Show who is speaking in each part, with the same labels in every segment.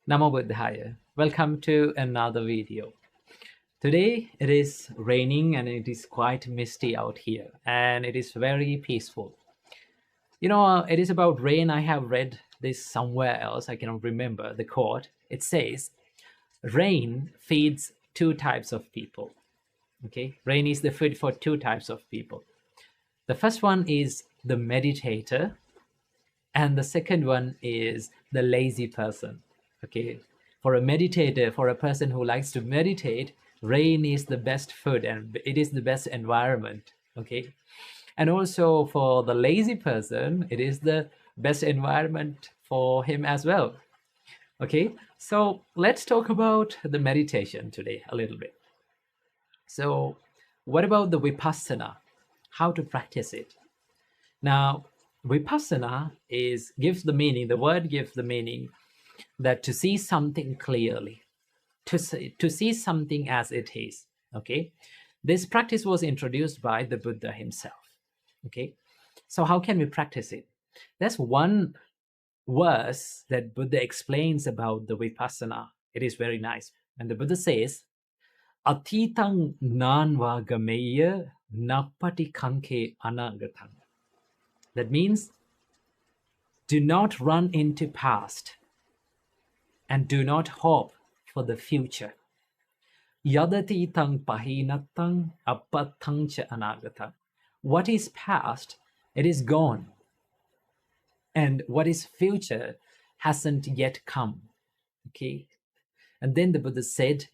Speaker 1: Namo Buddhaya. Welcome to another video. Today it is raining and it is quite misty out here and it is very peaceful. It is about rain. I have read this somewhere else. I cannot remember the quote. It says, rain feeds two types of people. Okay, rain is the food for two types of people. The first one is the meditator, and the second one is the lazy person. Okay, for a meditator, for a person who likes to meditate, rain is the best food and it is the best environment. Okay, and also for the lazy person, it is the best environment for him as well. Okay, so let's talk about the meditation today a little bit. So what about the Vipassana? How to practice it? Now, Vipassana gives the meaning, the word gives the meaning that to see something clearly, to see something as it is. Okay, this practice was introduced by the Buddha himself. Okay, so how can we practice it? There's one verse that Buddha explains about the Vipassana. It is very nice. And the Buddha says, Atitang nanva gameya napati kanke anagatang. That means, do not run into past and do not hope for the future. Yadatitang pahinatang apatang cha anagatang. What is past, it is gone. And what is future hasn't yet come. Okay? And then the Buddha said,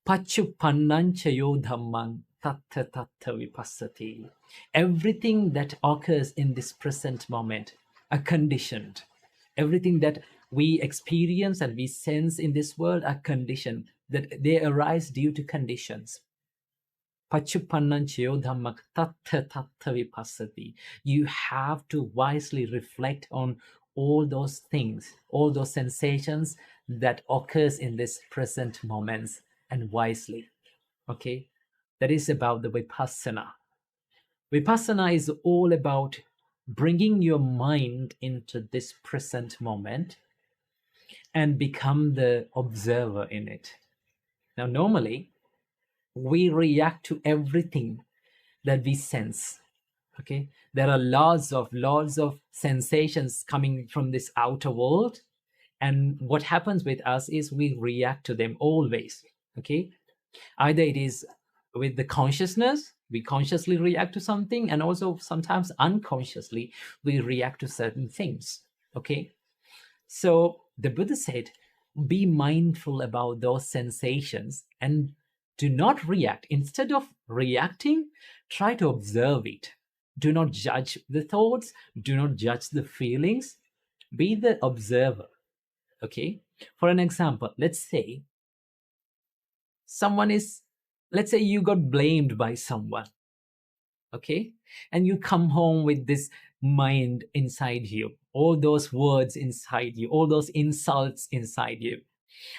Speaker 1: Pachupannanchayo dhammang tattha tattha vipassati. Everything that occurs in this present moment are conditioned. Everything that we experience and we sense in this world are conditioned, that they arise due to conditions. Pachupannanchayo dhammang tattha tattha vipassati. You have to wisely reflect on all those things, all those sensations that occurs in this present moments, and wisely. Okay, that is about the Vipassana. Vipassana is all about bringing your mind into this present moment and become the observer in it. Now, normally, we react to everything that we sense. Okay, there are lots of sensations coming from this outer world, and what happens with us is we react to them always. Okay, either it is with the consciousness, we consciously react to something, and also sometimes unconsciously we react to certain things. Okay, so the Buddha said, be mindful about those sensations and do not react. Instead of reacting, try to observe it. Do not judge the thoughts, do not judge the feelings, be the observer. Okay, for an example, let's say you got blamed by someone. Okay, and you come home with this mind inside you, all those words inside you, all those insults inside you,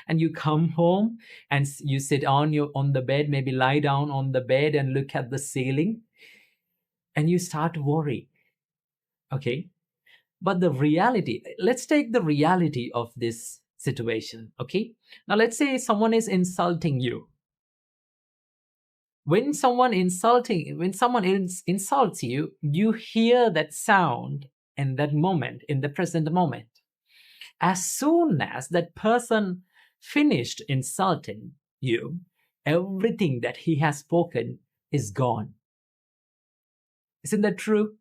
Speaker 1: and you come home and you sit on the bed, maybe lie down on the bed and look at the ceiling, and you start to worry. Okay, but the reality, let's take the reality of this situation. Okay, now let's say someone is insulting you. When someone insults you, you hear that sound in that moment, in the present moment. As soon as that person finished insulting you, everything that he has spoken is gone. Isn't that true?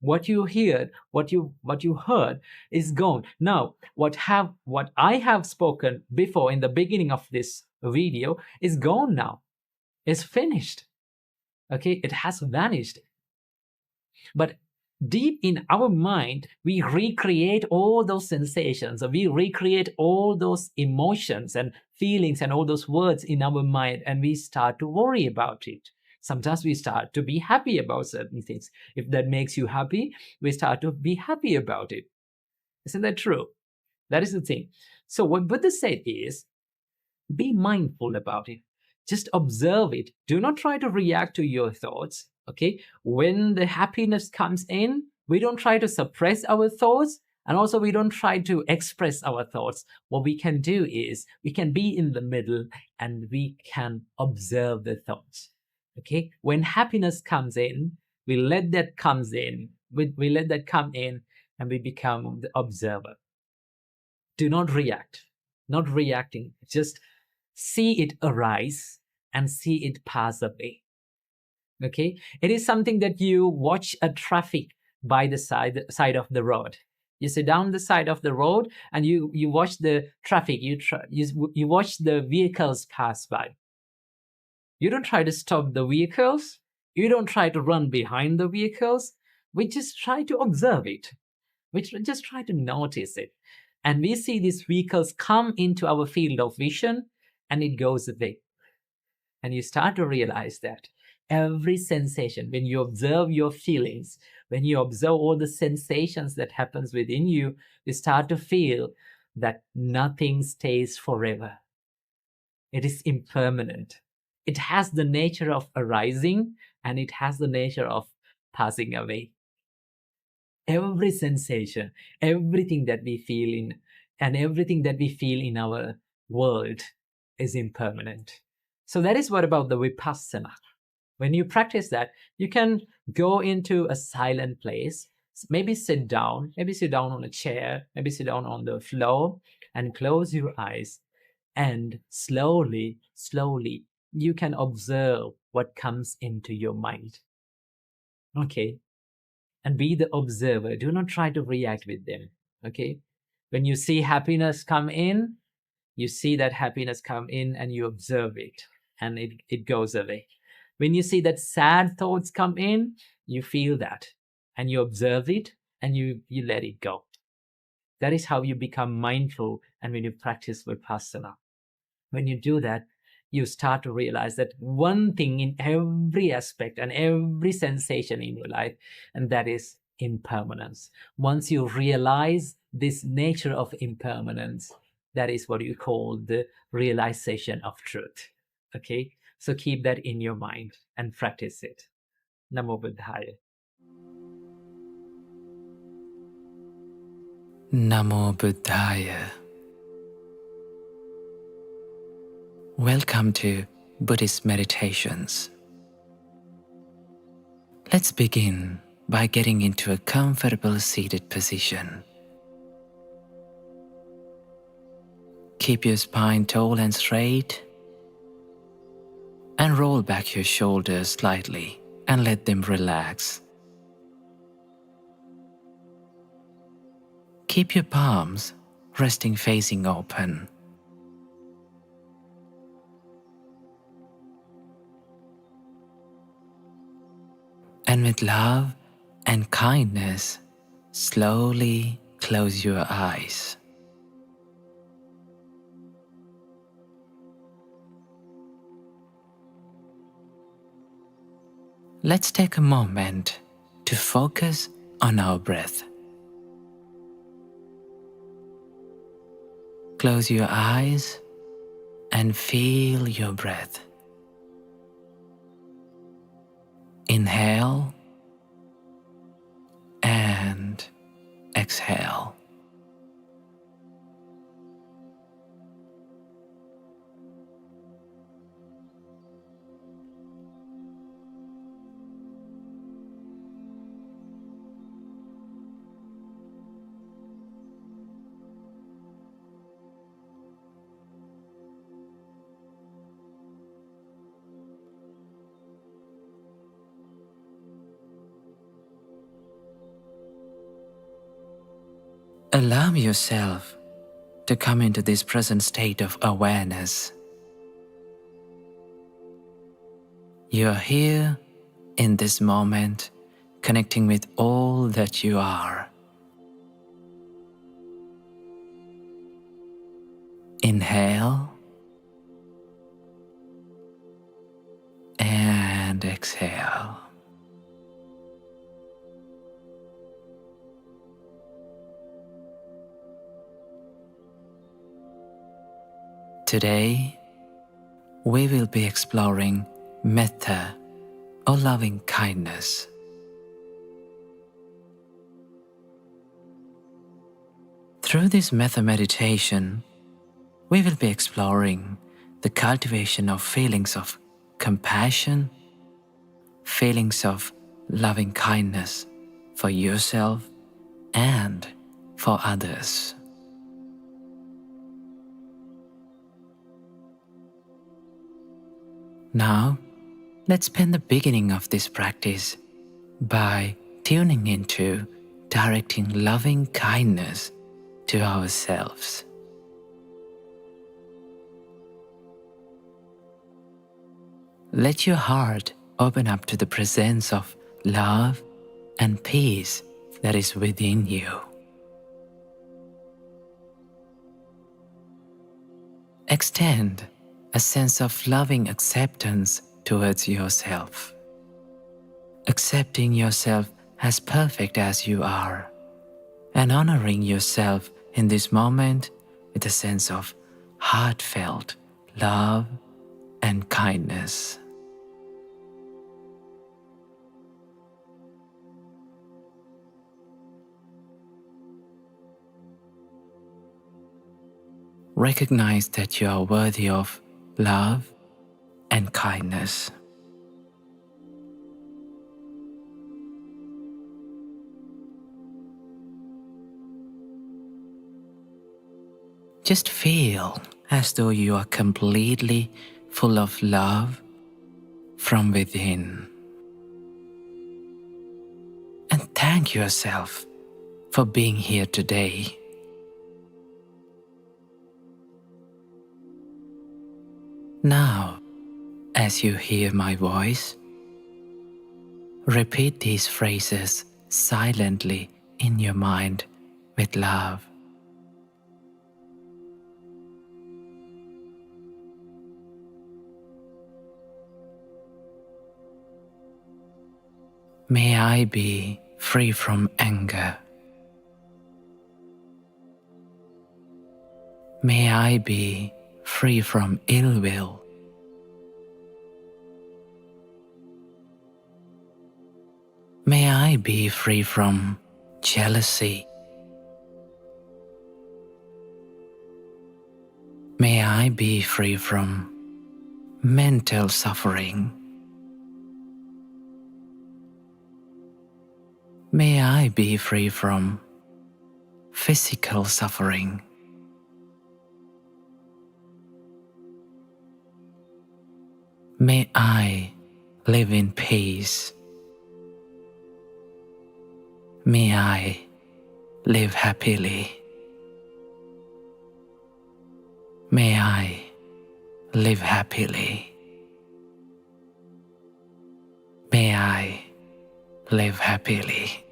Speaker 1: What you heard, what you heard is gone. Now, what I have spoken before in the beginning of this video is gone now. It's finished. Okay, it has vanished. But deep in our mind, we recreate all those sensations, we recreate all those emotions and feelings and all those words in our mind, and we start to worry about it. Sometimes we start to be happy about certain things. If that makes you happy, we start to be happy about it. Isn't that true? That is the thing. So what Buddha said is, be mindful about it. Just observe it. Do not try to react to your thoughts. Okay? When the happiness comes in, we don't try to suppress our thoughts And also, we don't try to express our thoughts. What we can do is we can be in the middle and we can observe the thoughts. Okay? When happiness comes in, we let that comes in. We let that come in and we become the observer. Do not react. Not reacting. Just see it arise and see it pass away. Okay? It is something that you watch a traffic by the side of the road. You sit down the side of the road and you watch the traffic. You watch the vehicles pass by. You don't try to stop the vehicles. You don't try to run behind the vehicles. We just try to observe it. We just try to notice it. And we see these vehicles come into our field of vision and it goes away. And you start to realize that every sensation, when you observe your feelings, when you observe all the sensations that happens within you, you start to feel that nothing stays forever. It is impermanent. It has the nature of arising and it has the nature of passing away. Every sensation, everything that we feel in, and everything that we feel in our world is impermanent. So that is what about the Vipassana. When you practice that, you can go into a silent place, maybe sit down on a chair, maybe sit down on the floor and close your eyes. And slowly, you can observe what comes into your mind. Okay? And be the observer. Do not try to react with them. Okay? When you see happiness come in, you see that happiness come in and you observe it and it goes away. When you see that sad thoughts come in, you feel that and you observe it and you let it go. That is how you become mindful and when you practice Vipassana. When you do that, you start to realize that one thing in every aspect and every sensation in your life, and that is impermanence. Once you realize this nature of impermanence, that is what you call the realization of truth. Okay? So keep that in your mind and practice it. Namo Buddhaya.
Speaker 2: Namo Buddhaya. Welcome to Buddhist Meditations. Let's begin by getting into a comfortable seated position. Keep your spine tall and straight, and roll back your shoulders slightly and let them relax. Keep your palms resting facing open. And with love and kindness, slowly close your eyes. Let's take a moment to focus on our breath. Close your eyes and feel your breath. Inhale and exhale. Allow yourself to come into this present state of awareness. You are here in this moment, connecting with all that you are. Inhale and exhale. Today, we will be exploring metta or loving kindness. Through this method meditation, we will be exploring the cultivation of feelings of compassion, feelings of loving kindness for yourself and for others. Now, let's spend the beginning of this practice by tuning into directing loving kindness to ourselves. Let your heart open up to the presence of love and peace that is within you. Extend a sense of loving acceptance towards yourself, accepting yourself as perfect as you are, and honoring yourself in this moment with a sense of heartfelt love and kindness. Recognize that you are worthy of love and kindness. Just feel as though you are completely full of love from within. And thank yourself for being here today. Now, as you hear my voice, repeat these phrases silently in your mind with love. May I be free from anger. May I be free from ill will. May I be free from jealousy. May I be free from mental suffering. May I be free from physical suffering. May I live in peace. May I live happily. May I live happily. May I live happily.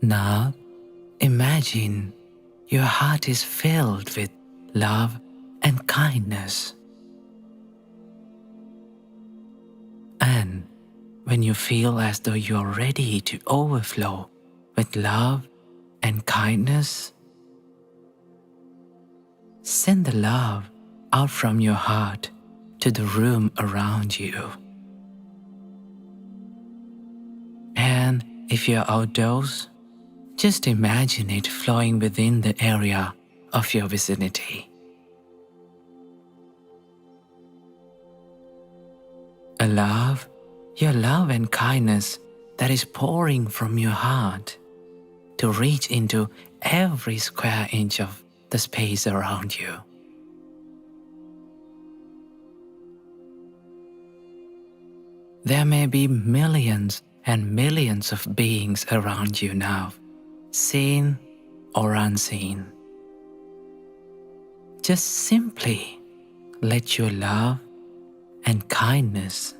Speaker 2: Now, imagine your heart is filled with love and kindness. And when you feel as though you are ready to overflow with love and kindness, send the love out from your heart to the room around you. And if you're outdoors, just imagine it flowing within the area of your vicinity. Allow your love and kindness that is pouring from your heart to reach into every square inch of the space around you. There may be millions and millions of beings around you now, seen or unseen. Just simply let your love and kindness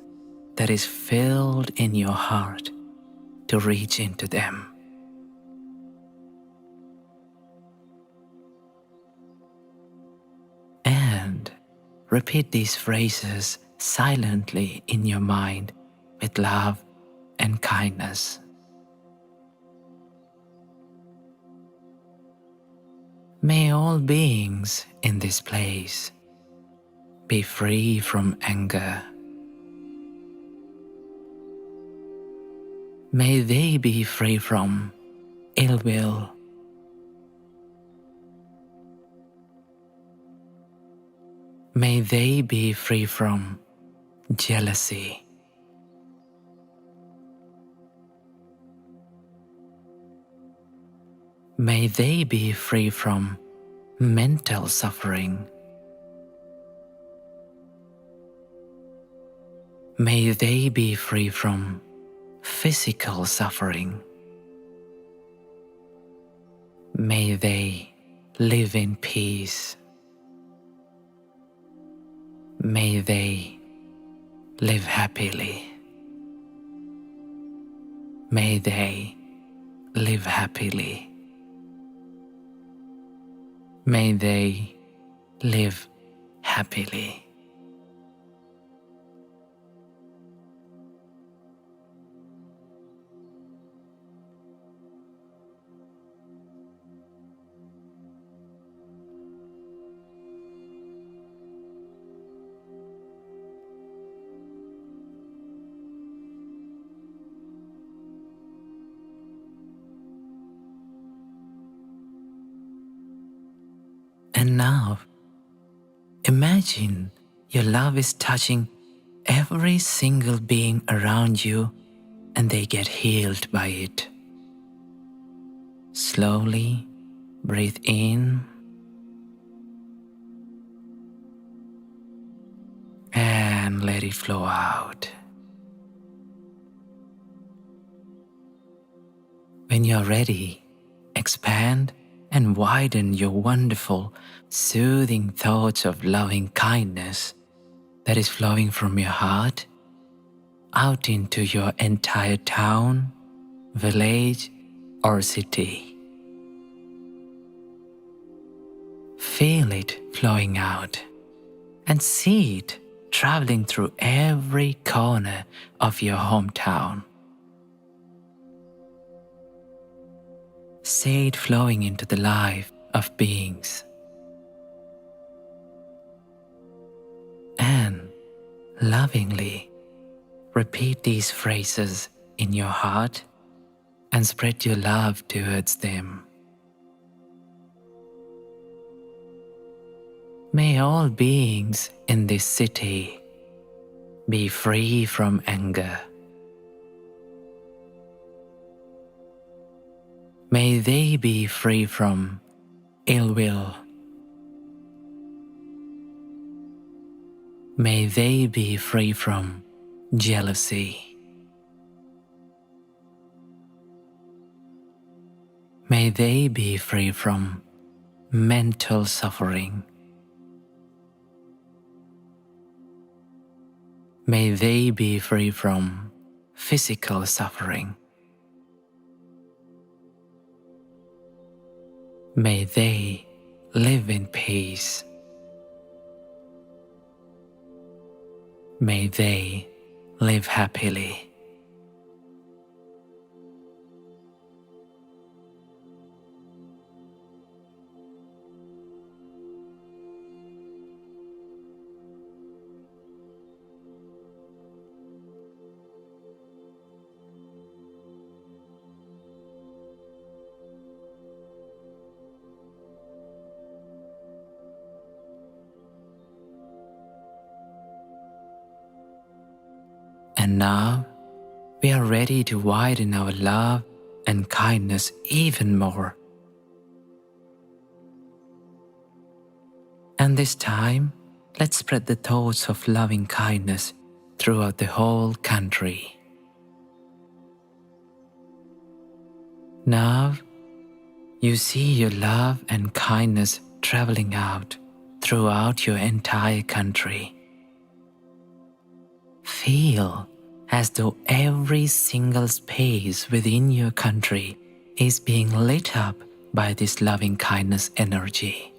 Speaker 2: that is filled in your heart to reach into them. And repeat these phrases silently in your mind with love and kindness. May all beings in this place be free from anger. May they be free from ill will. May they be free from jealousy. May they be free from mental suffering. May they be free from physical suffering. May they live in peace. May they live happily. May they live happily. May they live happily. And now, imagine your love is touching every single being around you and they get healed by it. Slowly breathe in and let it flow out. When you're ready, expand and widen your wonderful, soothing thoughts of loving kindness that is flowing from your heart out into your entire town, village, or city. Feel it flowing out and see it traveling through every corner of your hometown. See it flowing into the life of beings. And lovingly repeat these phrases in your heart and spread your love towards them. May all beings in this city be free from anger. May they be free from ill will. May they be free from jealousy. May they be free from mental suffering. May they be free from physical suffering. May they live in peace. May they live happily. And now, we are ready to widen our love and kindness even more. And this time, let's spread the thoughts of loving kindness throughout the whole country. Now, you see your love and kindness traveling out throughout your entire country. Feel as though every single space within your country is being lit up by this loving kindness energy.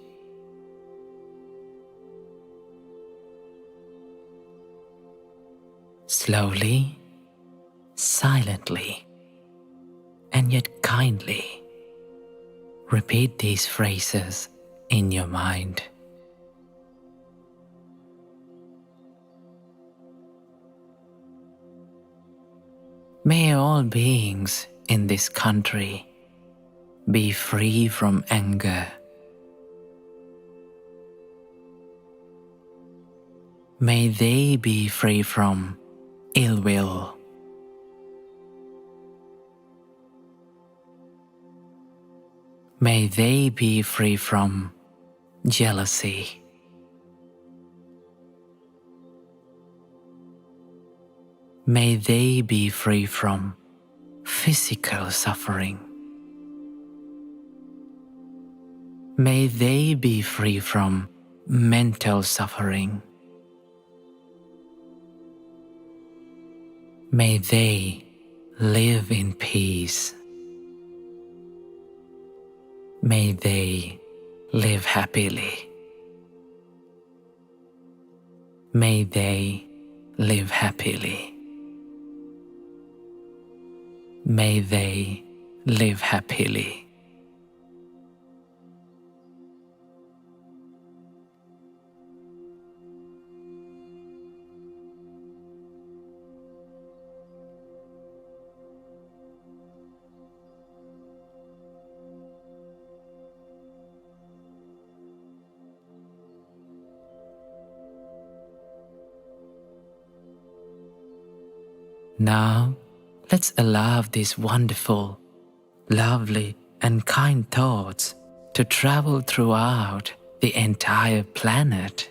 Speaker 2: Slowly, silently, and yet kindly, repeat these phrases in your mind. May all beings in this country be free from anger. May they be free from ill will. May they be free from jealousy. May they be free from physical suffering. May they be free from mental suffering. May they live in peace. May they live happily. May they live happily. May they live happily. Now, let's allow these wonderful, lovely, and kind thoughts to travel throughout the entire planet.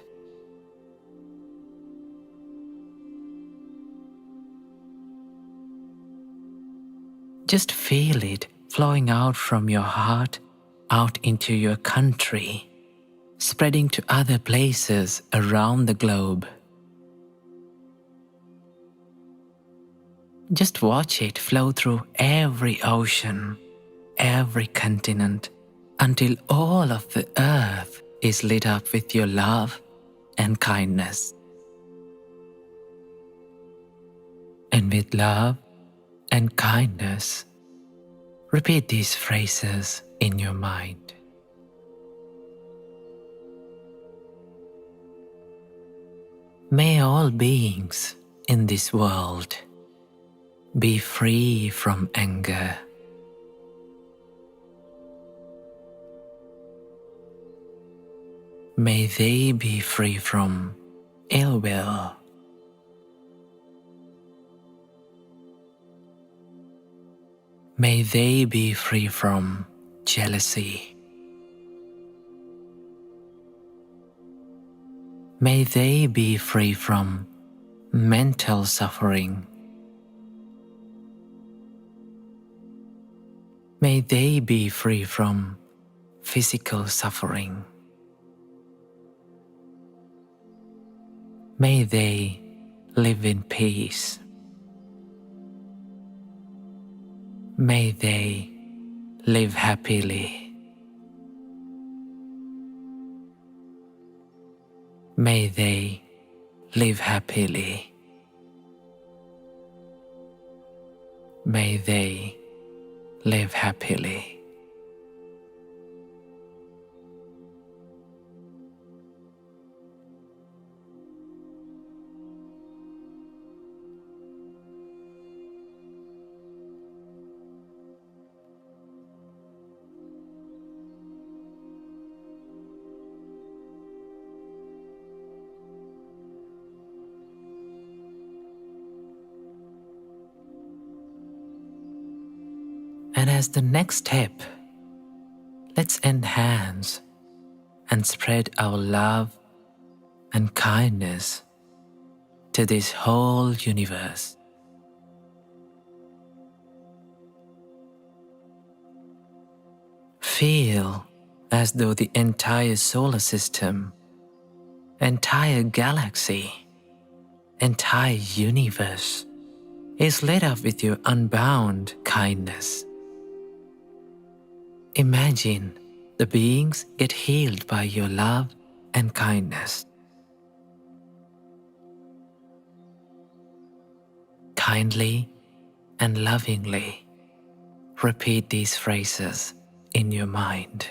Speaker 2: Just feel it flowing out from your heart out into your country, spreading to other places around the globe. Just watch it flow through every ocean, every continent, until all of the earth is lit up with your love and kindness. And with love and kindness, repeat these phrases in your mind. May all beings in this world be free from anger. May they be free from ill will. May they be free from jealousy. May they be free from mental suffering. May they be free from physical suffering. May they live in peace. May they live happily. May they live happily. May they live happily. And as the next step, let's enhance and spread our love and kindness to this whole universe. Feel as though the entire solar system, entire galaxy, entire universe is lit up with your unbound kindness. Imagine the beings get healed by your love and kindness. Kindly and lovingly repeat these phrases in your mind.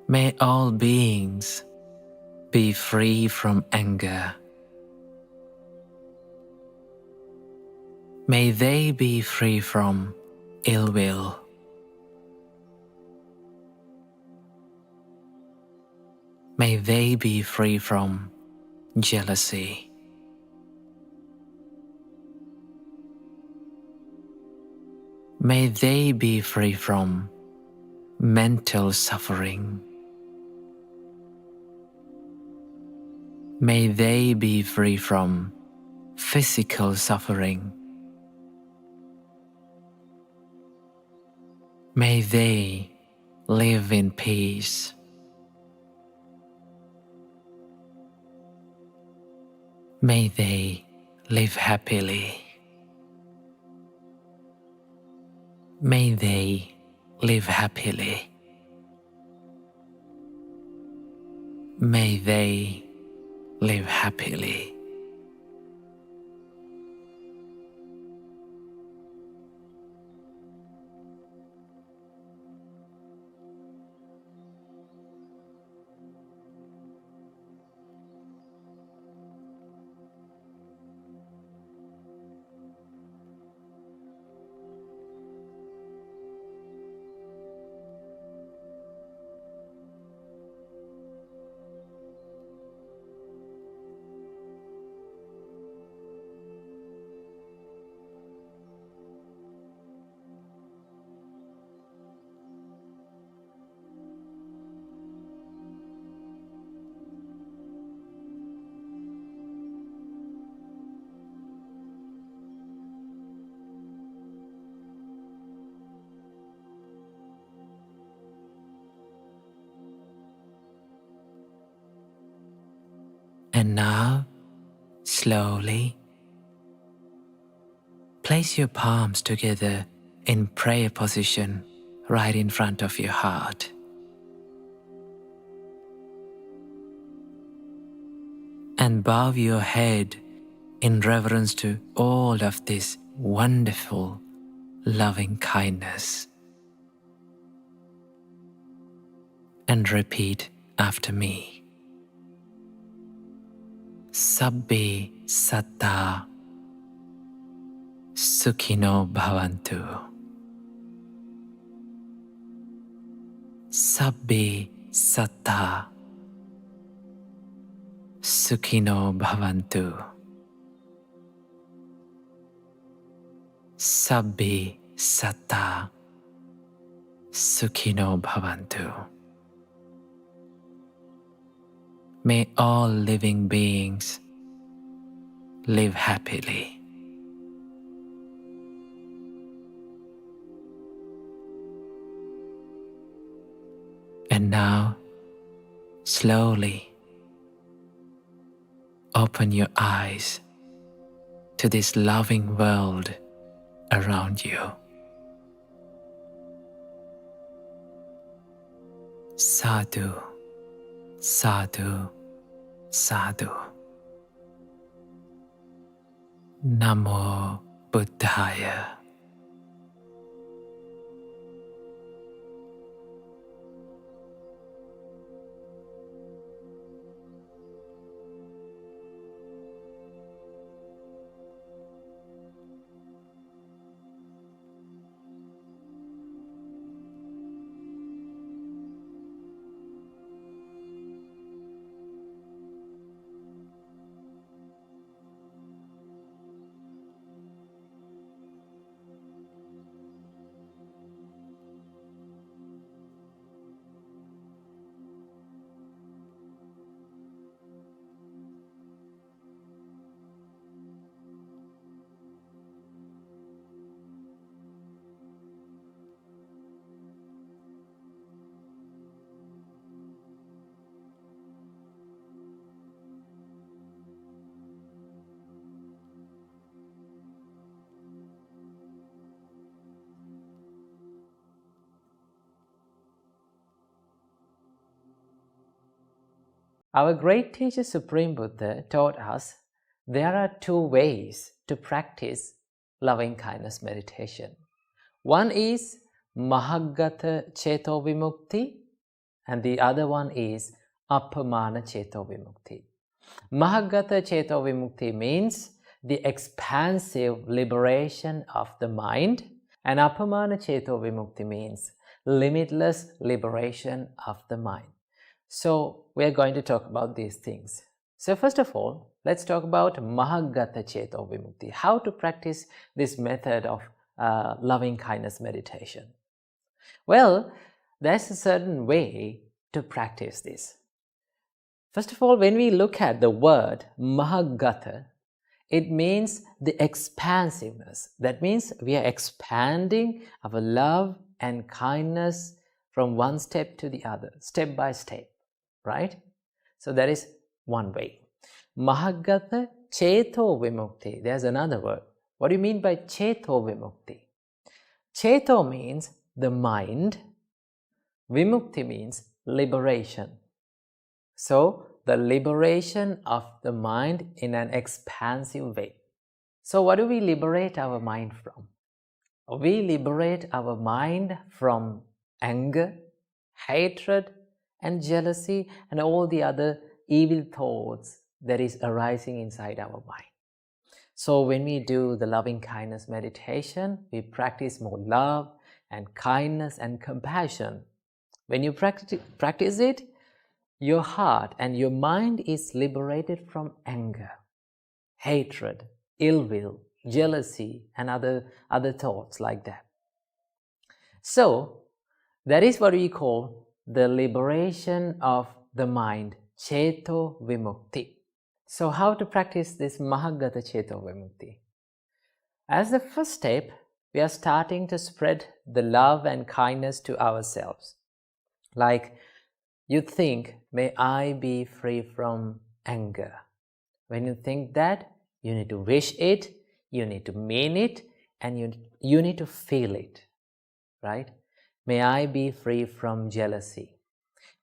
Speaker 2: May all beings be free from anger. May they be free from ill will. May they be free from jealousy. May they be free from mental suffering. May they be free from physical suffering. May they live in peace. May they live happily. May they live happily. May they live happily. And now, slowly, place your palms together in prayer position right in front of your heart. And bow your head in reverence to all of this wonderful, loving kindness. And repeat after me. Sabbe satta sukhino bhavantu. Sabbe satta sukhino bhavantu. Sabbe satta sukhino bhavantu. May all living beings live happily. And now, slowly open your eyes to this loving world around you. Sadhu, sadhu, sadhu. Namo Buddhaya.
Speaker 1: Our great teacher Supreme Buddha taught us there are two ways to practice loving kindness meditation. One is Mahagata Cheto Vimukti, and the other one is Appamana Cheto Vimukti. Mahagata Cheto Vimukti means the expansive liberation of the mind, and Appamana Cheto Vimukti means limitless liberation of the mind. So we are going to talk about these things. So first of all, let's talk about Mahagata Cheto Vimukti, how to practice this method of loving kindness meditation. Well, there's a certain way to practice this. First of all, when we look at the word Mahagata, it means the expansiveness. That means we are expanding our love and kindness from one step to the other, step by step, right? So that is one way. Mahagata Cheto Vimukti. There's another word. What do you mean by Cheto Vimukti? Cheto means the mind. Vimukti means liberation. So the liberation of the mind in an expansive way. So what do we liberate our mind from? We liberate our mind from anger, hatred, and jealousy, and all the other evil thoughts that is arising inside our mind. So when we do the loving kindness meditation, we practice more love and kindness and compassion. When you practice it, your heart and your mind is liberated from anger, hatred, ill will, jealousy, and other thoughts like that. So that is what we call the liberation of the mind, Cheto Vimukti. So how to practice this Mahagata Cheto Vimukti? As the first step, we are starting to spread the love and kindness to ourselves. Like you think, may I be free from anger. When you think that, you need to wish it, you need to mean it, and you need to feel it, right? May I be free from jealousy.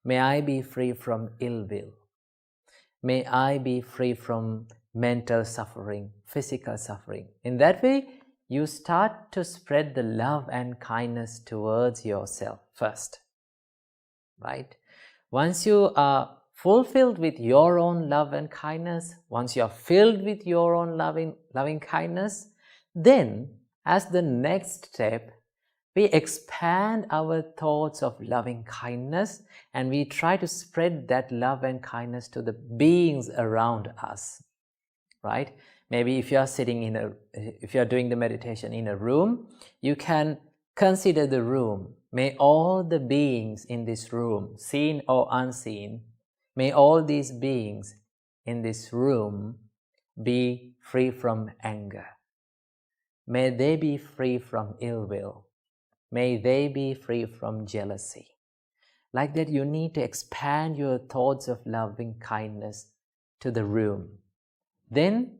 Speaker 1: May I be free from ill will. May I be free from mental suffering, physical suffering. In that way, you start to spread the love and kindness towards yourself first, right? Once you are fulfilled with your own love and kindness, once you are filled with your own loving kindness, then as the next step, we expand our thoughts of loving kindness and we try to spread that love and kindness to the beings around us, right? Maybe if you are if you are doing the meditation in a room, you can consider the room. May all the beings in this room, seen or unseen, may all these beings in this room be free from anger. May they be free from ill will. May they be free from jealousy. Like that, you need to expand your thoughts of loving kindness to the room. Then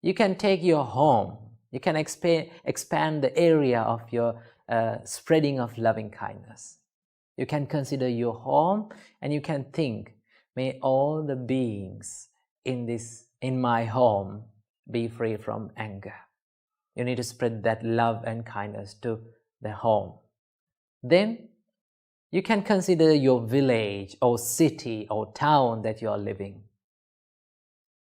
Speaker 1: you can take your home. You can expand the area of your spreading of loving kindness. You can consider your home and you can think, may all the beings in my home be free from anger. You need to spread that love and kindness to the home. Then you can consider your village or city or town that you are living.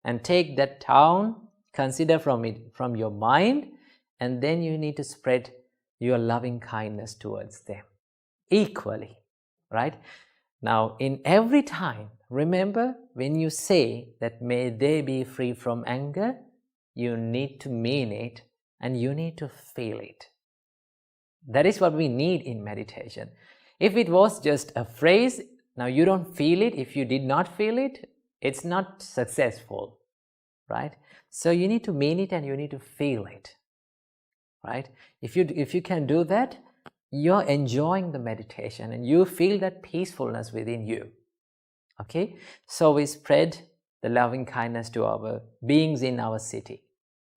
Speaker 1: And take that town, consider from your mind, and then you need to spread your loving kindness towards them equally, right? Now, in every time, remember when you say that may they be free from anger, you need to mean it and you need to feel it. That is what we need in meditation. If it was just a phrase, now you don't feel it, if you did not feel it, it's not successful, right? So you need to mean it and you need to feel it, right? If you can do that, you're enjoying the meditation and you feel that peacefulness within you. Okay, so we spread the loving kindness to our beings in our city.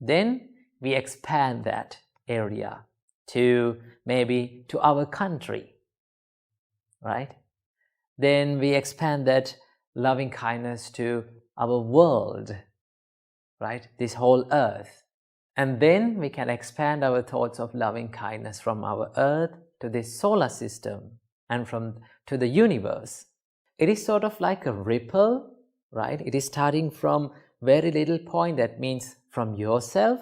Speaker 1: Then we expand that area to maybe to our country, right? Then we expand that loving kindness to our world, right? This whole earth. And then we can expand our thoughts of loving kindness from our earth to this solar system and from to the universe. It is sort of like a ripple, right? It is starting from very little point, that means from yourself,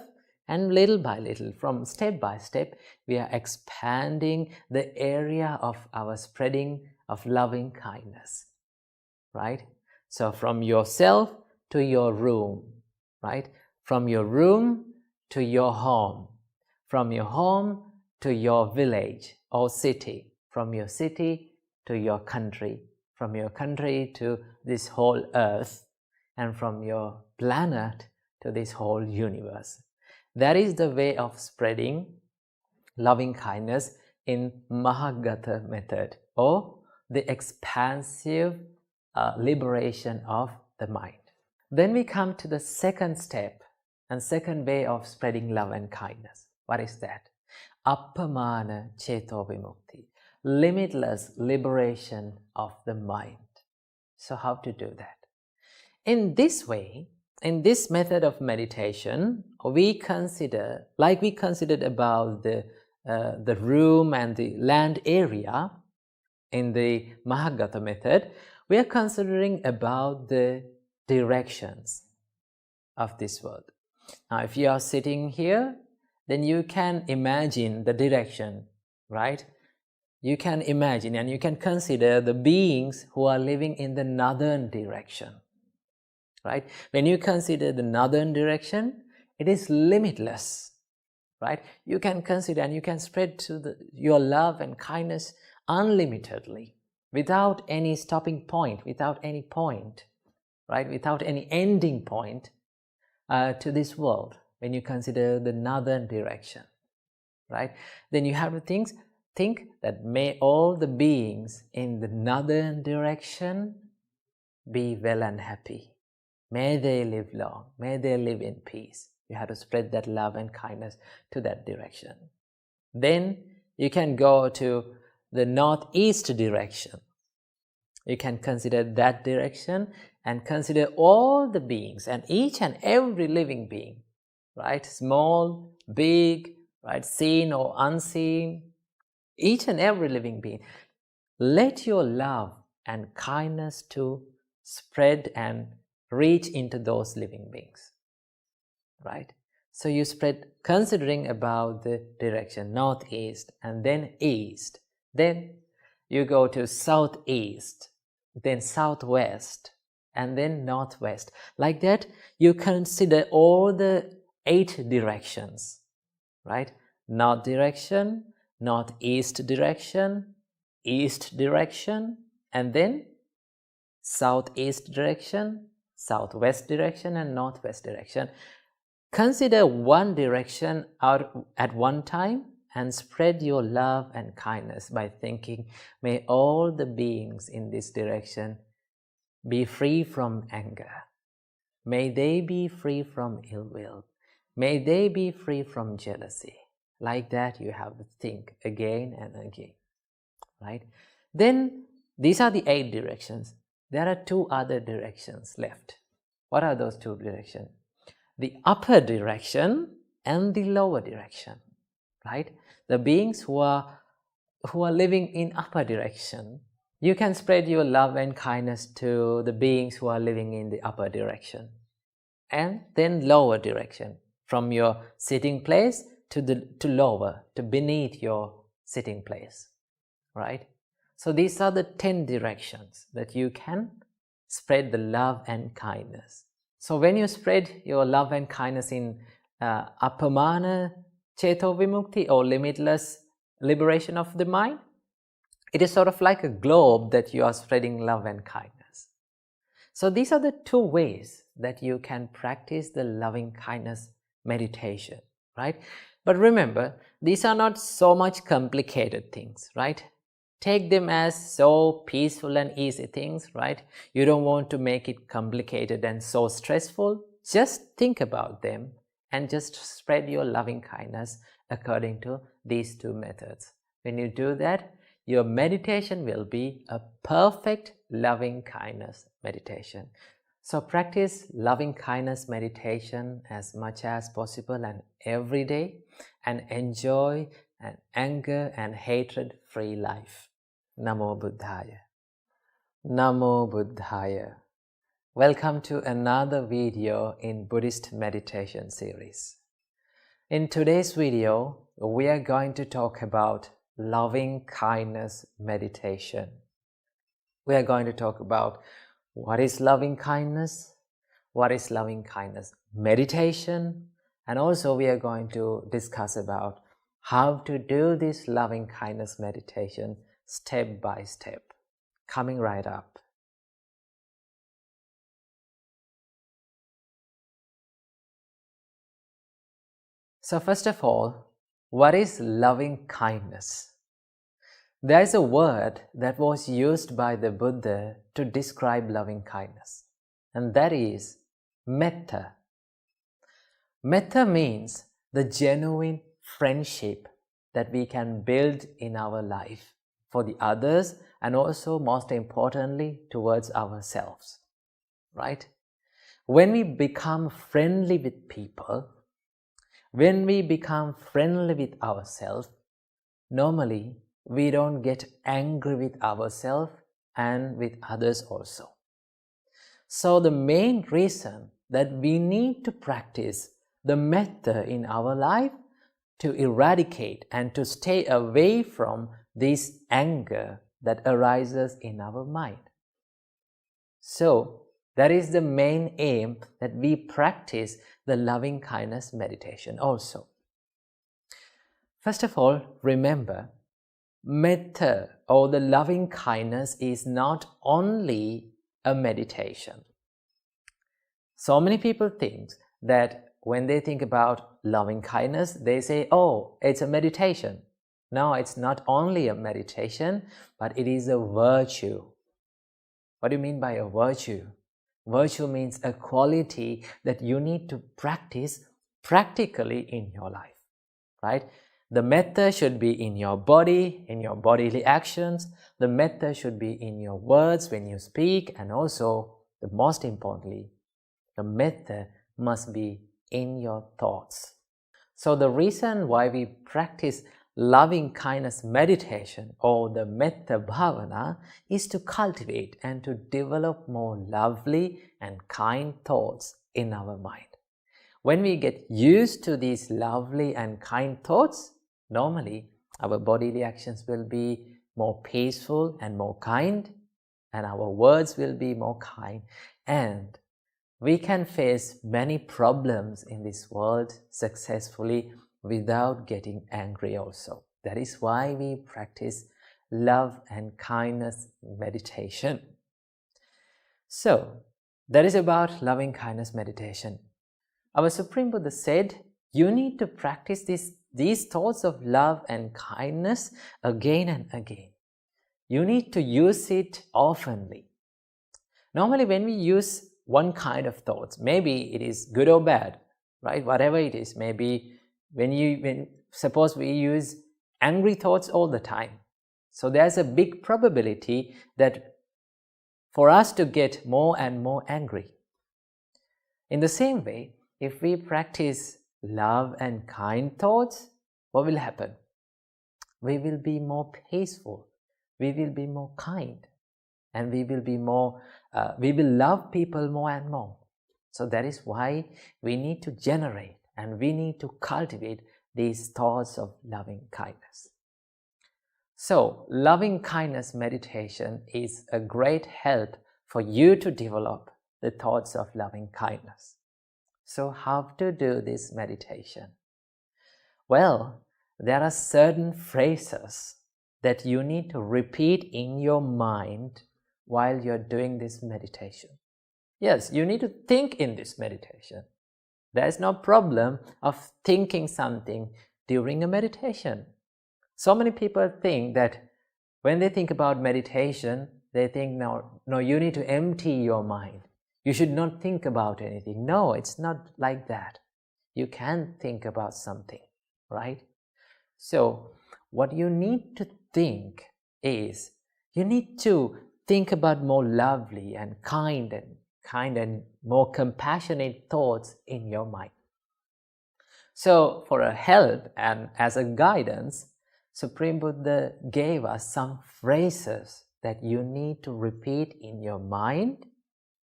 Speaker 1: and little by little, from step by step, we are expanding the area of our spreading of loving kindness, right? So from yourself to your room, right? From your room to your home, from your home to your village or city, from your city to your country, from your country to this whole earth, and from your planet to this whole universe. That is the way of spreading loving kindness in Mahagata method, or the expansive liberation of the mind. Then we come to the second step and second way of spreading love and kindness. What is that? Appamana Cheto Vimukti, limitless liberation of the mind. So how to do that? In this way, in this method of meditation, we consider, like we considered about the room and the land area in the Mahagata method, we are considering about the directions of this world. Now, if you are sitting here, then you can imagine the direction, right? You can imagine and you can consider the beings who are living in the northern direction, right? When you consider the northern direction, it is limitless, right? You can consider and you can spread to your love and kindness unlimitedly, without any stopping point, without any point, right? Without any ending point to this world. When you consider the northern direction, right? Then you have to think that may all the beings in the northern direction be well and happy. May they live long. May they live in peace. You have to spread that love and kindness to that direction. Then you can go to the northeast direction. You can consider that direction and consider all the beings and each and every living being, right? Small, big, right? Seen or unseen, each and every living being. Let your love and kindness to spread and reach into those living beings, right? So you spread considering about the direction northeast and then east. Then you go to southeast, then southwest, and then northwest. Like that, you consider all the 8 directions, right? North direction, northeast direction, east direction, and then southeast direction, southwest direction, and northwest direction. Consider one direction out at one time and spread your love and kindness by thinking, may all the beings in this direction be free from anger. May they be free from ill will. May they be free from jealousy. Like that, you have to think again and again, right? Then these are the 8 directions. There are 2 other directions left. What are those 2 directions? The upper direction and the lower direction, right? The beings who are living in upper direction, you can spread your love and kindness to the beings who are living in the upper direction. And then lower direction, from your sitting place to lower, to beneath your sitting place, right? So these are the 10 directions that you can spread the love and kindness. So when you spread your love and kindness in Appamana Cheto Vimukti, or limitless liberation of the mind, it is sort of like a globe that you are spreading love and kindness. So these are the 2 ways that you can practice the loving kindness meditation, right? But remember, these are not so much complicated things, right? Take them as so peaceful and easy things, right? You don't want to make it complicated and so stressful. Just think about them and just spread your loving kindness according to these 2 methods. When you do that, your meditation will be a perfect loving kindness meditation. So practice loving kindness meditation as much as possible and every day, and enjoy an anger and hatred free life. Namo Buddhaya. Namo Buddhaya. Welcome to another video in Buddhist meditation series. In today's video, we are going to talk about loving kindness meditation. We are going to talk about what is loving kindness, what is loving kindness meditation, and also we are going to discuss about how to do this loving kindness meditation step by step. Coming right up. So first of all, what is loving kindness? There is a word that was used by the Buddha to describe loving kindness, and that is metta. Metta means the genuine friendship that we can build in our life for the others and also, most importantly, towards ourselves, right? When we become friendly with people, when we become friendly with ourselves, normally we don't get angry with ourselves and with others also. So the main reason that we need to practice the metta in our life to eradicate and to stay away from this anger that arises in our mind. So that is the main aim, that we practice the loving kindness meditation also. First of all, remember, metta or the loving kindness is not only a meditation. So many people think that when they think about loving kindness, they say, oh, it's a meditation. No, it's not only a meditation, but it is a virtue. What do you mean by a virtue? Virtue means a quality that you need to practice practically in your life, right? The metta should be in your body, in your bodily actions. The metta should be in your words when you speak, and also, the most importantly, the metta must be in your thoughts. So the reason why we practice loving kindness meditation or the metta bhavana is to cultivate and to develop more lovely and kind thoughts in our mind. When we get used to these lovely and kind thoughts, normally our bodily actions will be more peaceful and more kind, and our words will be more kind, and we can face many problems in this world successfully without getting angry also. That is why we practice love and kindness meditation. So, that is about loving kindness meditation. Our Supreme Buddha said, you need to practice these thoughts of love and kindness again and again. You need to use it oftenly. Normally, when we use one kind of thoughts, maybe it is good or bad, right? Whatever it is, maybe suppose we use angry thoughts all the time. So there's a big probability that for us to get more and more angry. In the same way, if we practice love and kind thoughts, what will happen? We will be more peaceful, we will be more kind, and we will love people more and more. So that is why we need to generate and we need to cultivate these thoughts of loving kindness. So loving kindness meditation is a great help for you to develop the thoughts of loving kindness. So how to do this meditation? Well, there are certain phrases that you need to repeat in your mind while you're doing this meditation. Yes, you need to think in this meditation. There is no problem of thinking something during a meditation. So many people think that when they think about meditation, they think, no, you need to empty your mind. You should not think about anything. No, it's not like that. You can think about something, right? So what you need to think is, you need to think about more lovely and kind and kind and more compassionate thoughts in your mind. So for a help and as a guidance, Supreme Buddha gave us some phrases that you need to repeat in your mind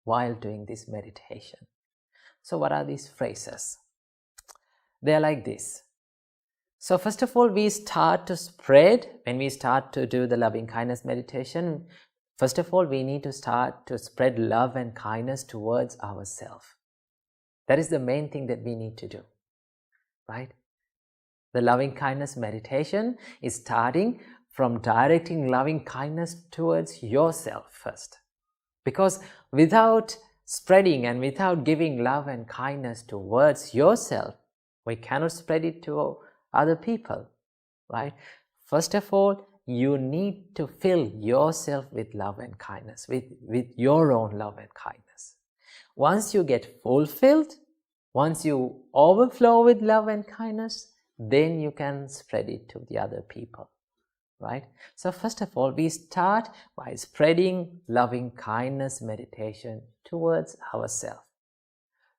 Speaker 1: while doing this meditation. So what are these phrases? They are like this. So first of all, we start to spread, when we start to do the loving kindness meditation, first of all, we need to start to spread love and kindness towards ourselves. That is the main thing that we need to do, right? The loving kindness meditation is starting from directing loving kindness towards yourself first. Because without spreading and without giving love and kindness towards yourself, we cannot spread it to other people, right? First of all, you need to fill yourself with love and kindness, with your own love and kindness. Once you get fulfilled, once you overflow with love and kindness, then you can spread it to the other people, right? So first of all, we start by spreading loving kindness meditation towards ourselves.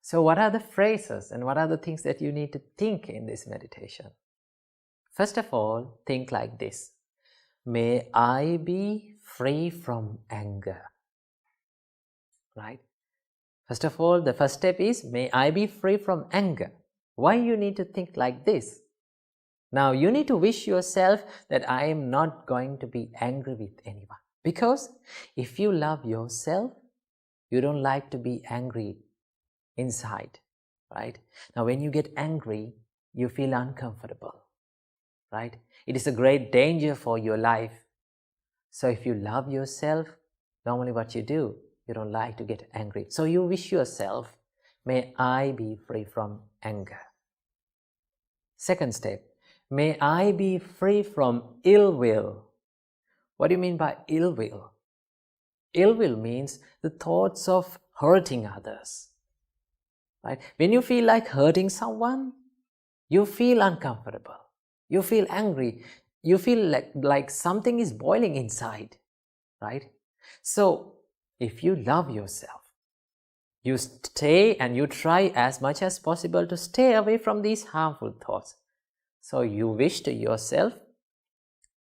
Speaker 1: So what are the phrases and what are the things that you need to think in this meditation? First of all, think like this. May I be free from anger, right? First of all, the first step is, may I be free from anger. Why you need to think like this? Now, you need to wish yourself that I am not going to be angry with anyone. Because if you love yourself, you don't like to be angry inside, right? Now, when you get angry, you feel uncomfortable, right? It is a great danger for your life. So if you love yourself, normally what you do, you don't like to get angry. So you wish yourself, may I be free from anger. Second step, may I be free from ill will. What do you mean by ill will? Ill will means the thoughts of hurting others, right? When you feel like hurting someone, you feel uncomfortable. You feel angry. You feel like something is boiling inside, right? So if you love yourself, you stay and you try as much as possible to stay away from these harmful thoughts. So you wish to yourself,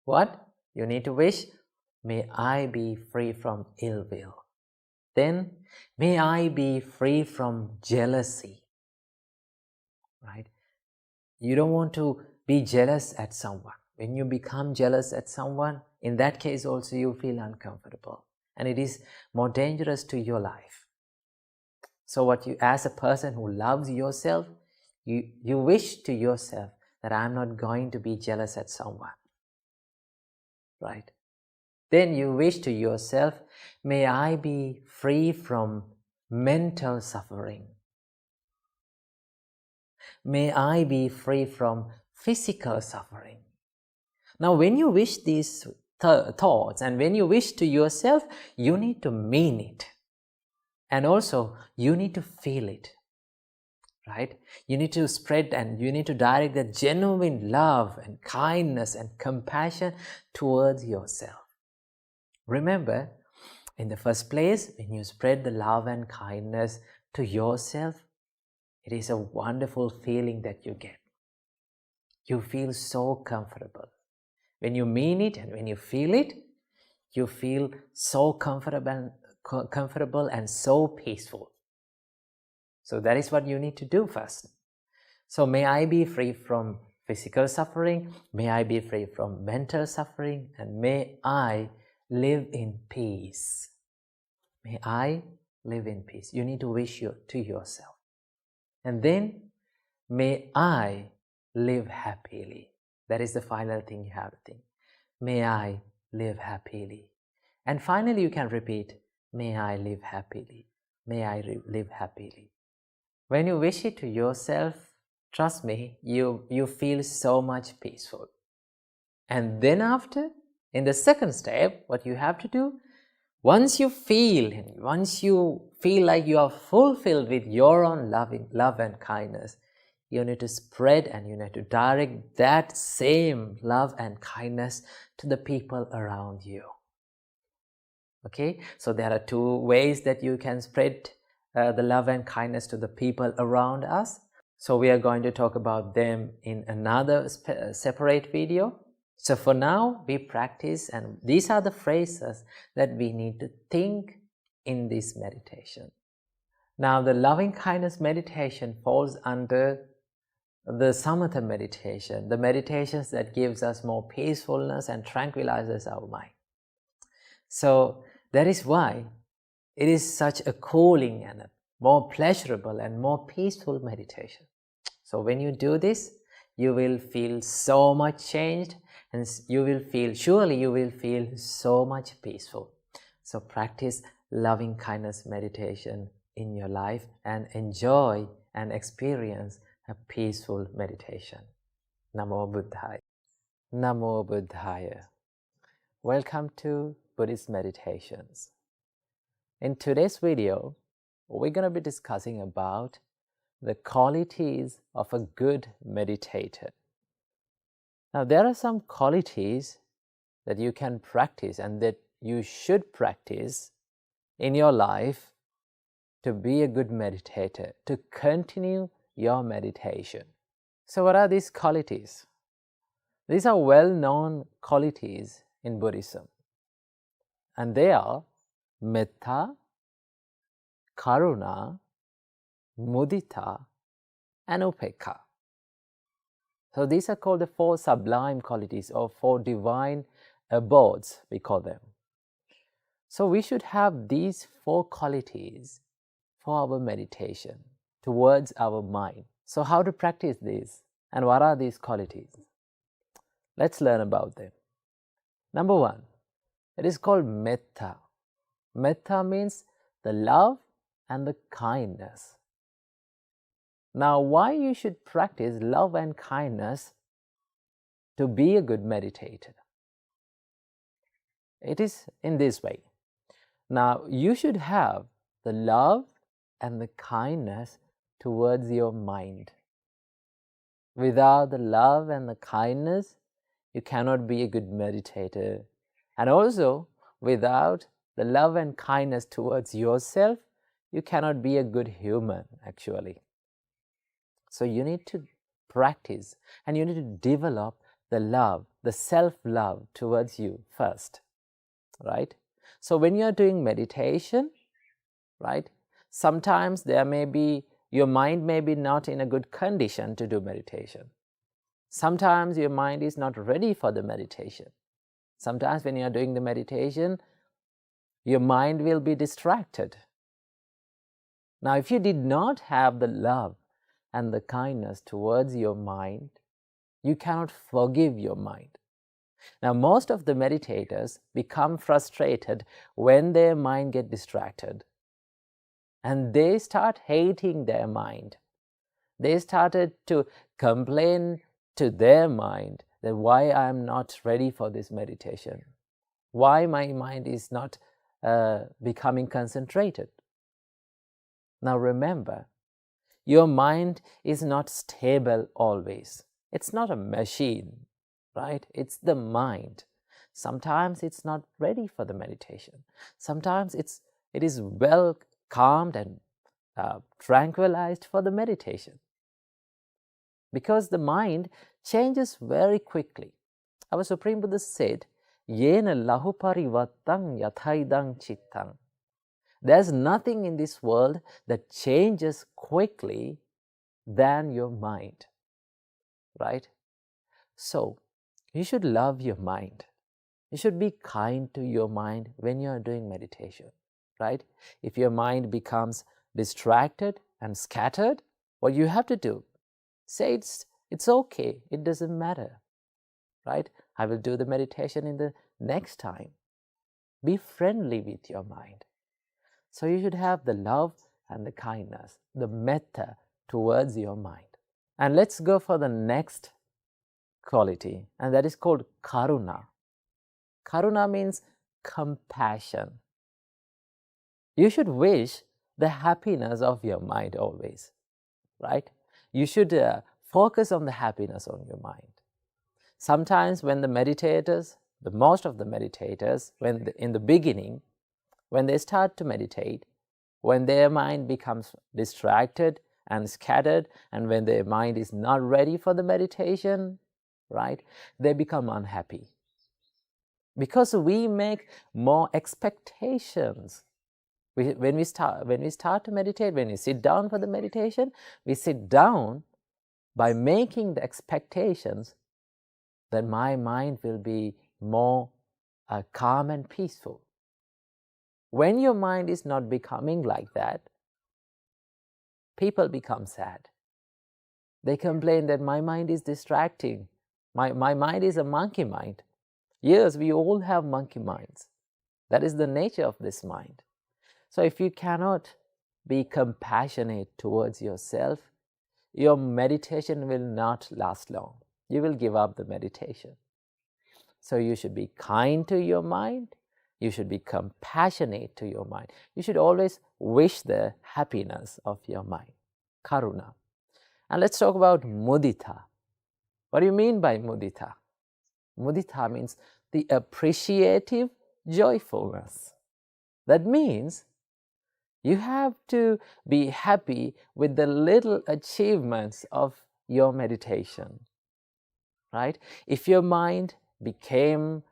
Speaker 1: what? You need to wish, may I be free from ill will. Then, may I be free from jealousy, right? You don't want to be jealous at someone. When you become jealous at someone, in that case also you feel uncomfortable. And it is more dangerous to your life. So what you, as a person who loves yourself, you wish to yourself that I'm not going to be jealous at someone, right? Then you wish to yourself, may I be free from mental suffering. May I be free from physical suffering. Now, when you wish these thoughts and when you wish to yourself, you need to mean it. And also, you need to feel it, right? You need to spread and you need to direct the genuine love and kindness and compassion towards yourself. Remember, in the first place, when you spread the love and kindness to yourself, it is a wonderful feeling that you get. You feel so comfortable. When you mean it and when you feel it, you feel so comfortable and so peaceful. So that is what you need to do first. So may I be free from physical suffering, may I be free from mental suffering, and may I live in peace. May I live in peace. You need to wish to yourself. And then, may I live happily. That is the final thing you have to think. May I live happily. And finally, you can repeat, may I live happily. May I live happily. When you wish it to yourself, trust me, you feel so much peaceful. And then after, in the second step, what you have to do, once you feel like you are fulfilled with your own love and kindness, you need to spread and you need to direct that same love and kindness to the people around you. Okay, so there are two ways that you can spread the love and kindness to the people around us. So we are going to talk about them in another separate video. So for now, we practice, and these are the phrases that we need to think in this meditation. Now, the loving kindness meditation falls under the samatha meditation, the meditations that gives us more peacefulness and tranquilizes our mind. So that is why it is such a cooling and a more pleasurable and more peaceful meditation. So when you do this, you will feel so much changed, and surely you will feel so much peaceful. So practice loving kindness meditation in your life and enjoy and experience a peaceful meditation. Namo Buddhaya. Namo Buddhaya. Welcome to Buddhist Meditations. In today's video, we're going to be discussing about the qualities of a good meditator. Now, there are some qualities that you can practice and that you should practice in your life to be a good meditator, to continue your meditation. So what are these qualities? These are well-known qualities in Buddhism, and they are metta, karuna, mudita, and upekkha. So these are called the four sublime qualities, or four divine abodes, we call them. So we should have these four qualities for our meditation towards our mind. So how to practice this, and what are these qualities? Let's learn about them. Number one, it is called metta. Metta means the love and the kindness. Now, why you should practice love and kindness to be a good meditator? It is in this way. Now, you should have the love and the kindness towards your mind. Without the love and the kindness, you cannot be a good meditator. And also, without the love and kindness towards yourself, you cannot be a good human, actually. So you need to practice and you need to develop the love, the self-love towards you first, right? So when you're doing meditation, right, sometimes your mind may be not in a good condition to do meditation. Sometimes your mind is not ready for the meditation. Sometimes when you're doing the meditation, your mind will be distracted. Now, if you did not have the love and the kindness towards your mind, you cannot forgive your mind. Now, most of the meditators become frustrated when their mind gets distracted, and they start hating their mind. They started to complain to their mind that why I'm not ready for this meditation, why my mind is not becoming concentrated. Now remember, your mind is not stable always. It's not a machine, right? It's the mind. Sometimes it's not ready for the meditation. Sometimes it is well calmed and tranquilized for the meditation. Because the mind changes very quickly. Our Supreme Buddha said, Yena lahu parivattang yathaidang chittang. There's nothing in this world that changes quickly than your mind, right? So, you should love your mind. You should be kind to your mind when you are doing meditation, right? If your mind becomes distracted and scattered, what you have to do, say it's okay, it doesn't matter, right? I will do the meditation in the next time. Be friendly with your mind. So you should have the love and the kindness, the metta towards your mind. And let's go for the next quality, and that is called karuna. Karuna means compassion. You should wish the happiness of your mind always, right? You should focus on the happiness on your mind. Sometimes when the meditators, most of the meditators, in the beginning,
Speaker 3: when they start to meditate, when their mind becomes distracted and scattered, and when their mind is not ready for the meditation, right, they become unhappy. Because we make more expectations. When we start to meditate, when we sit down for the meditation, we sit down by making the expectations that my mind will be more calm and peaceful. When your mind is not becoming like that, people become sad. They complain that my mind is distracting. My mind is a monkey mind. Yes, we all have monkey minds. That is the nature of this mind. So if you cannot be compassionate towards yourself, your meditation will not last long. You will give up the meditation. So you should be kind to your mind. You should be compassionate to your mind. You should always wish the happiness of your mind. Karuna. And let's talk about mudita. What do you mean by mudita? Mudita means the appreciative joyfulness. That means you have to be happy with the little achievements of your meditation, right? If your mind became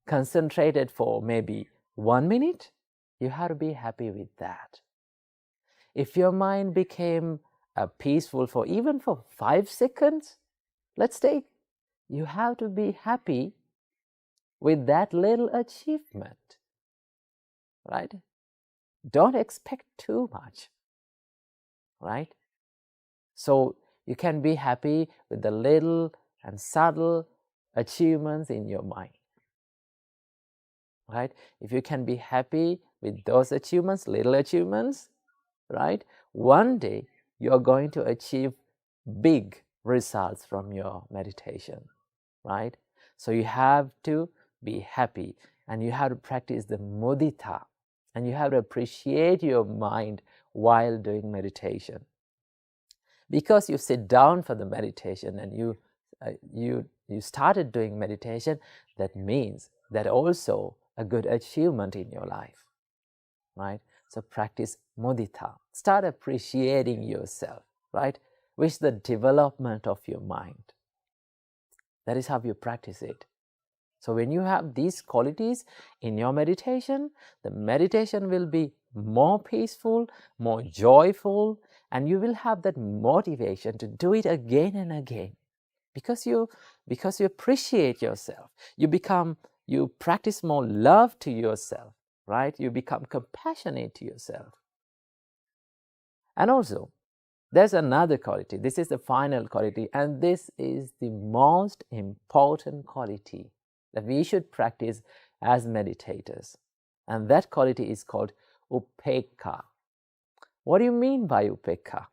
Speaker 3: concentrated for maybe 1 minute, you have to be happy with that. If your mind became peaceful for even for 5 seconds, let's take, you have to be happy with that little achievement, right? Don't expect too much, right? So you can be happy with the little and subtle achievements in your mind, right? If you can be happy with those achievements, little achievements, right? One day you're going to achieve big results from your meditation, right? So you have to be happy, and you have to practice the mudita, and you have to appreciate your mind while doing meditation. Because you sit down for the meditation and you started doing meditation, that means that also a good achievement in your life, right? So practice mudita. Start appreciating yourself, right? With the development of your mind. That is how you practice it. So when you have these qualities in your meditation, the meditation will be more peaceful, more joyful, and you will have that motivation to do it again and again. Because you appreciate yourself. You practice more love to yourself, right? You become compassionate to yourself. And also, there's another quality. This is the final quality, and this is the most important quality that we should practice as meditators. And that quality is called upekkha. What do you mean by upekkha?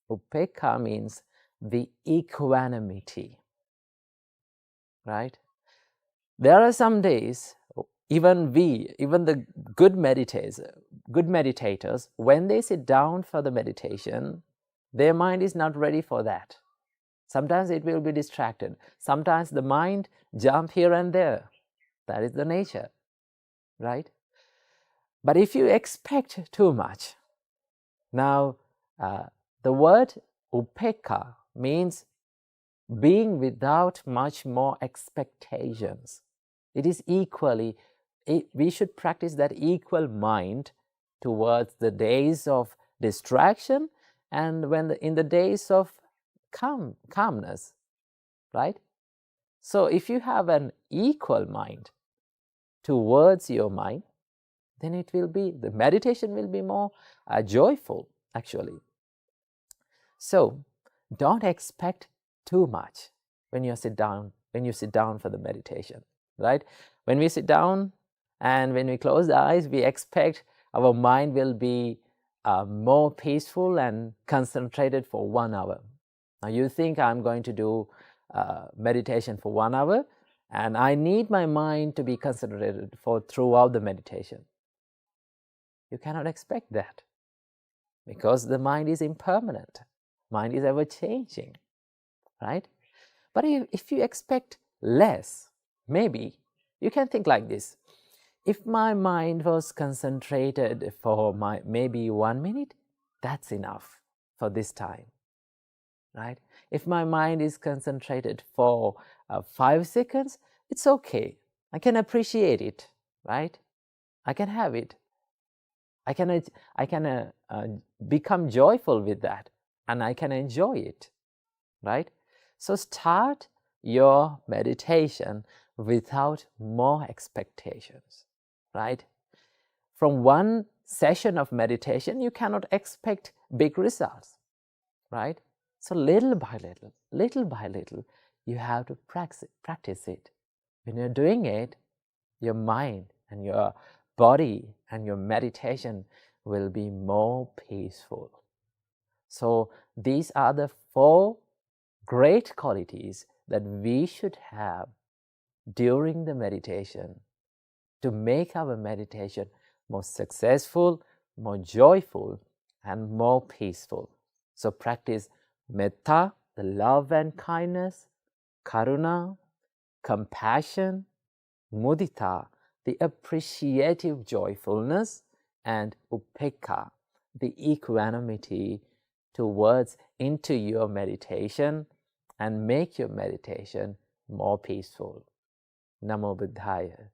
Speaker 3: Upekkha means the equanimity, right? There are some days, even the good meditators, when they sit down for the meditation, their mind is not ready for that. Sometimes it will be distracted. Sometimes the mind jump here and there. That is the nature, right? But if you expect too much, now the word upekkha means being without much more expectations. It is equally, we should practice that equal mind towards the days of distraction and in the days of calmness, right? So if you have an equal mind towards your mind, then the meditation will be more joyful, actually. So don't expect too much when you sit down for the meditation, right? When we sit down and when we close the eyes, we expect our mind will be more peaceful and concentrated for 1 hour. Now you think I'm going to do meditation for 1 hour, and I need my mind to be concentrated throughout the meditation. You cannot expect that, because the mind is impermanent. Mind is ever changing, right? But if you expect less, maybe you can think like this. If my mind was concentrated for maybe 1 minute, that's enough for this time, right? If my mind is concentrated for 5 seconds, it's okay. I can appreciate it, right? I can have it. I can become joyful with that, and I can enjoy it, right? So start your meditation without more expectations, right? From one session of meditation, you cannot expect big results, right? So little by little, you have to practice it. When you're doing it, your mind and your body and your meditation will be more peaceful. So these are the 4 great qualities that we should have during the meditation to make our meditation more successful, more joyful, and more peaceful. So practice metta, the love and kindness, karuna, compassion, mudita, the appreciative joyfulness, and upekkha, the equanimity towards into your meditation and make your meditation more peaceful. Namo Buddhaya.